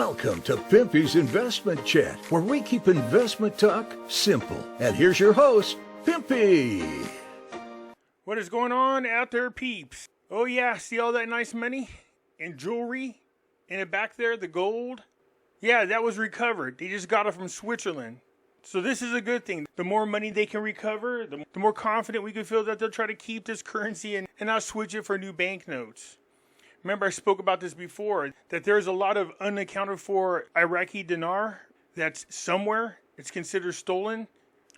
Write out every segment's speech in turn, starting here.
Welcome to Pimpy's Investment Chat, where we keep investment talk simple. And here's your host, Pimpy. What is going on out there, peeps? Oh yeah, see all that nice money and jewelry in the back there, the gold? Yeah, that was recovered. They just got it from Switzerland. So this is a good thing. The more money they can recover, the more confident we can feel that they'll try to keep this currency and not switch it for new banknotes. Remember, I spoke about this before, that there's a lot of unaccounted for Iraqi Dinar that's somewhere. It's considered stolen.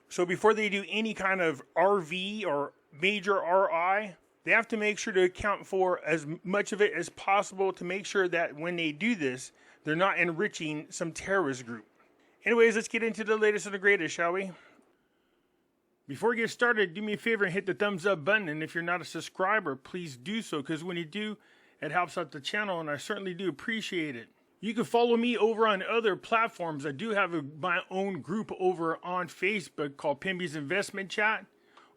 So before they do any kind of RV or major RI, they have to make sure to account for as much of it as possible to make sure that when they do this, they're not enriching some terrorist group. Anyways, let's get into the latest and the greatest, shall we? Before we get started, do me a favor and hit the thumbs up button. And if you're not a subscriber, please do so, because when you do, it helps out the channel, and I certainly do appreciate it. You can follow me over on other platforms. I do have my own group over on Facebook called Pimpy's Investment Chat.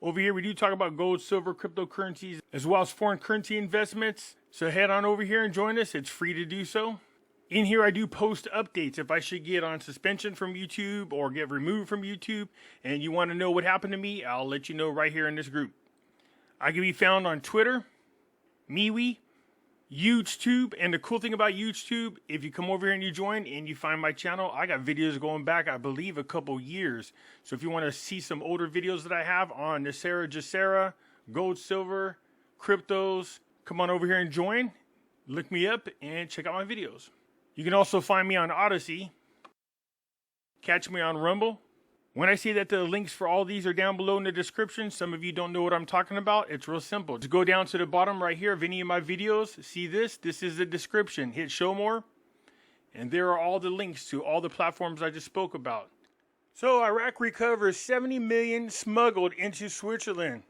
Over here, we do talk about gold, silver, cryptocurrencies, as well as foreign currency investments. So head on over here and join us. It's free to do so. In here, I do post updates. If I should get on suspension from YouTube or get removed from YouTube and you want to know what happened to me, I'll let you know right here in this group. I can be found on Twitter, MeWe, YouTube, and the cool thing about YouTube, if you come over here and you join and you find my channel, I got videos going back, I believe, a couple years. So if you want to see some older videos that I have on Nasera, Jacera, gold, silver, cryptos, come on over here and join. Look me up and check out my videos. You can also find me on Odyssey. Catch me on Rumble. When I say that the links for all these are down below in the description, some of you don't know what I'm talking about. It's real simple. Just go down to the bottom right here of any of my videos. See this? This is the description. Hit show more. And there are all the links to all the platforms I just spoke about. So Iraq recovers 70 million smuggled into Switzerland.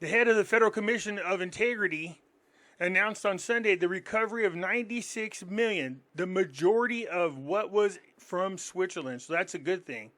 The head of the Federal Commission of Integrity announced on Sunday the recovery of 96 million, the majority of what was from Switzerland. So that's a good thing.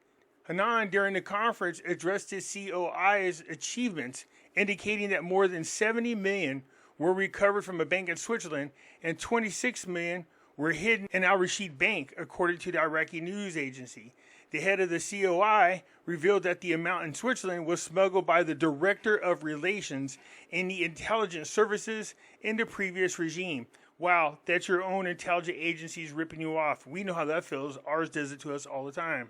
Hanan, during the conference, addressed his COI's achievements, indicating that more than 70 million were recovered from a bank in Switzerland and 26 million were hidden in Al Rashid Bank, according to the Iraqi news agency. The head of the COI revealed that the amount in Switzerland was smuggled by the Director of Relations in the Intelligence Services in the previous regime. Wow, that's your own intelligence agencies ripping you off. We know how that feels. Ours does it to us all the time.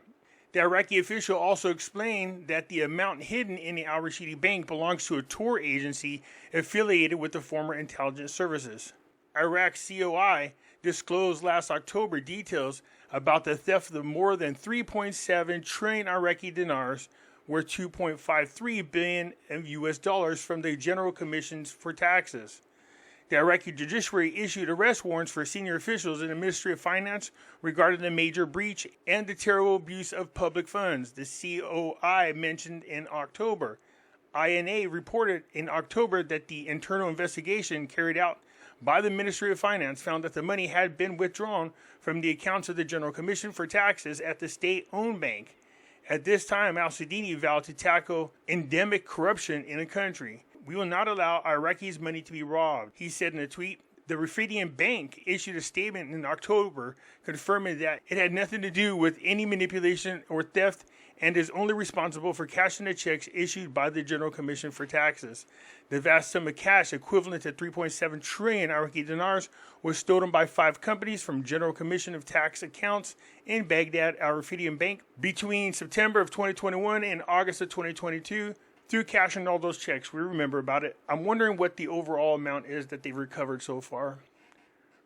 The Iraqi official also explained that the amount hidden in the Al Rashidi Bank belongs to a tour agency affiliated with the former intelligence services. Iraq's COI disclosed last October details about the theft of more than 3.7 trillion Iraqi dinars, worth 2.53 billion US dollars, from the General Commissions for Taxes. The Iraqi judiciary issued arrest warrants for senior officials in the Ministry of Finance regarding the major breach and the terrible abuse of public funds, the COI mentioned in October. INA reported in October that the internal investigation carried out by the Ministry of Finance found that the money had been withdrawn from the accounts of the General Commission for Taxes at the state-owned bank. At this time, al-Sudini vowed to tackle endemic corruption in the country. We will not allow Iraqis' money to be robbed, he said in a tweet. The Rafidian Bank issued a statement in October confirming that it had nothing to do with any manipulation or theft and is only responsible for cashing the checks issued by the General Commission for Taxes. The vast sum of cash, equivalent to 3.7 trillion Iraqi dinars, was stolen by 5 companies from General Commission of Tax accounts in Baghdad Al Rafidian Bank between September of 2021 and August of 2022. Through cashing all those checks. We remember about it. I'm wondering what the overall amount is that they've recovered so far.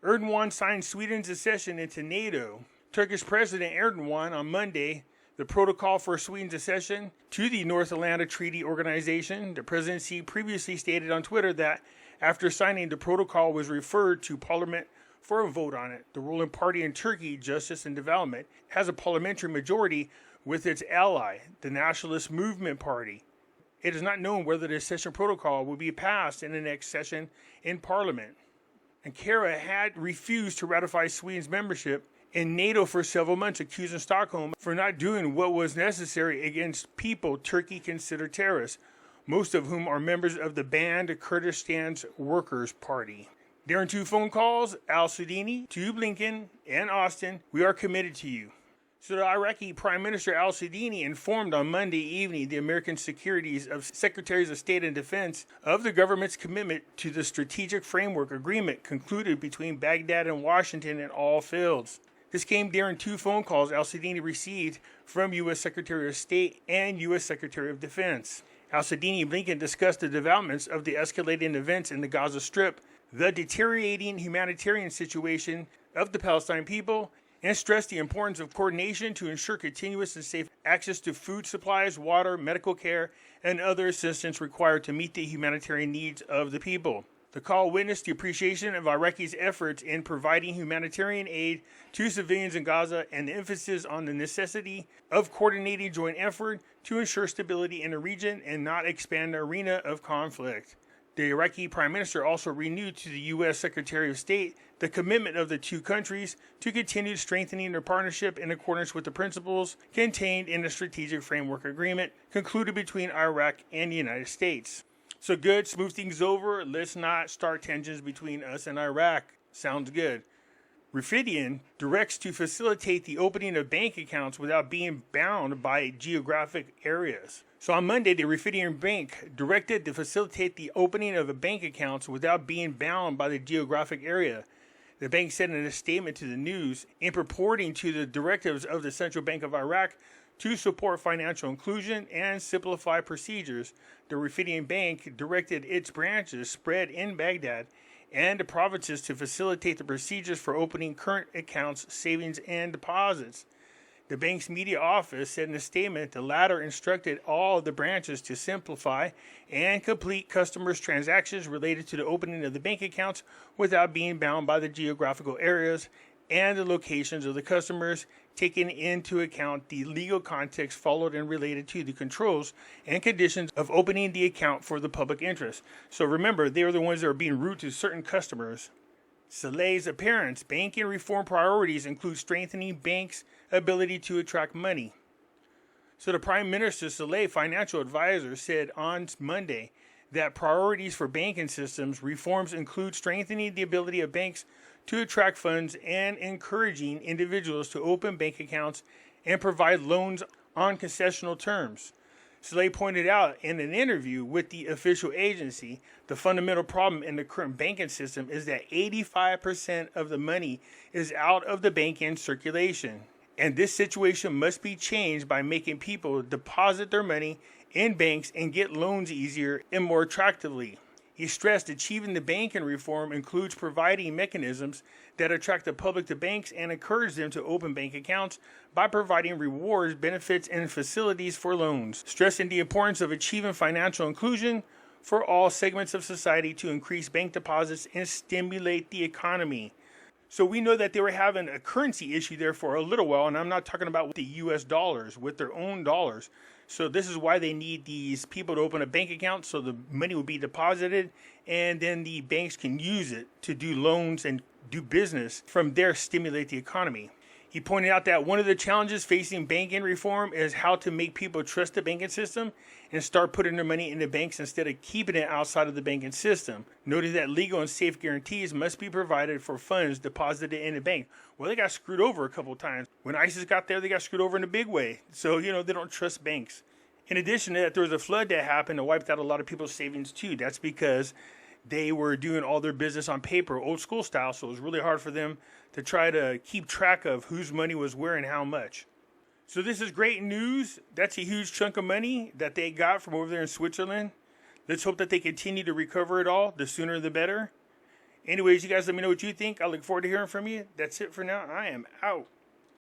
Erdogan signed Sweden's accession into NATO. Turkish President Erdogan on Monday the protocol for Sweden's accession to the North Atlantic Treaty Organization. The presidency previously stated on Twitter that after signing, the protocol was referred to Parliament for a vote on it. The ruling party in Turkey, Justice and Development, has a parliamentary majority with its ally, the Nationalist Movement Party. It is not known whether the accession protocol will be passed in the next session in Parliament. Ankara had refused to ratify Sweden's membership in NATO for several months, accusing Stockholm for not doing what was necessary against people Turkey considered terrorists, most of whom are members of the banned Kurdistan's Workers' Party. During 2 phone calls, al-Sudani to Blinken and Austin, we are committed to you. So the Iraqi Prime Minister al-Sudani informed on Monday evening the American securities of Secretaries of State and Defense of the government's commitment to the Strategic Framework Agreement concluded between Baghdad and Washington in all fields. This came during 2 phone calls al-Sudani received from U.S. Secretary of State and U.S. Secretary of Defense. Al-Sudani and Blinken discussed the developments of the escalating events in the Gaza Strip, the deteriorating humanitarian situation of the Palestinian people, and stressed the importance of coordination to ensure continuous and safe access to food supplies, water, medical care, and other assistance required to meet the humanitarian needs of the people. The call witnessed the appreciation of Iraqis' efforts in providing humanitarian aid to civilians in Gaza and the emphasis on the necessity of coordinating joint effort to ensure stability in the region and not expand the arena of conflict. The Iraqi Prime Minister also renewed to the U.S. Secretary of State the commitment of the 2 countries to continue strengthening their partnership in accordance with the principles contained in the Strategic Framework Agreement concluded between Iraq and the United States. So good, smooth things over. Let's not start tensions between us and Iraq. Sounds good. Rafidian directs to facilitate the opening of bank accounts without being bound by geographic areas. So on Monday, the Rafidian Bank directed to facilitate the opening of bank accounts without being bound by the geographic area. The bank said in a statement to the news, in purporting to the directives of the Central Bank of Iraq to support financial inclusion and simplify procedures, the Rafidian Bank directed its branches spread in Baghdad and the provinces to facilitate the procedures for opening current accounts, savings, and deposits. The bank's media office said in a statement the latter instructed all of the branches to simplify and complete customers' transactions related to the opening of the bank accounts without being bound by the geographical areas and the locations of the customers, taking into account the legal context followed and related to the controls and conditions of opening the account for the public interest. So remember, they are the ones that are being rude to certain customers. Saleh's appearance, banking reform priorities include strengthening banks' ability to attract money. So the Prime Minister Saleh financial advisor said on Monday that priorities for banking systems reforms include strengthening the ability of banks to attract funds and encouraging individuals to open bank accounts and provide loans on concessional terms. Saleh pointed out in an interview with the official agency, the fundamental problem in the current banking system is that 85% of the money is out of the banking circulation. And this situation must be changed by making people deposit their money in banks and get loans easier and more attractively. He stressed achieving the banking reform includes providing mechanisms that attract the public to banks and encourage them to open bank accounts by providing rewards, benefits, and facilities for loans, stressing the importance of achieving financial inclusion for all segments of society to increase bank deposits and stimulate the economy. So we know that they were having a currency issue there for a little while, and I'm not talking about the US dollars, with their own dollars. So this is why they need these people to open a bank account so the money will be deposited, and then the banks can use it to do loans and do business from there, stimulate the economy. He pointed out that one of the challenges facing banking reform is how to make people trust the banking system and start putting their money in the banks instead of keeping it outside of the banking system, noting that legal and safe guarantees must be provided for funds deposited in the bank. Well, they got screwed over a couple of times. When ISIS got there, they got screwed over in a big way. So, they don't trust banks. In addition to that, there was a flood that happened and wiped out a lot of people's savings too. That's because they were doing all their business on paper, old school style, so it was really hard for them to try to keep track of whose money was where and how much. So this is great news. That's a huge chunk of money that they got from over there in Switzerland. Let's hope that they continue to recover it all. The sooner the better. Anyways, you guys let me know what you think. I look forward to hearing from you. That's it for now. I am out.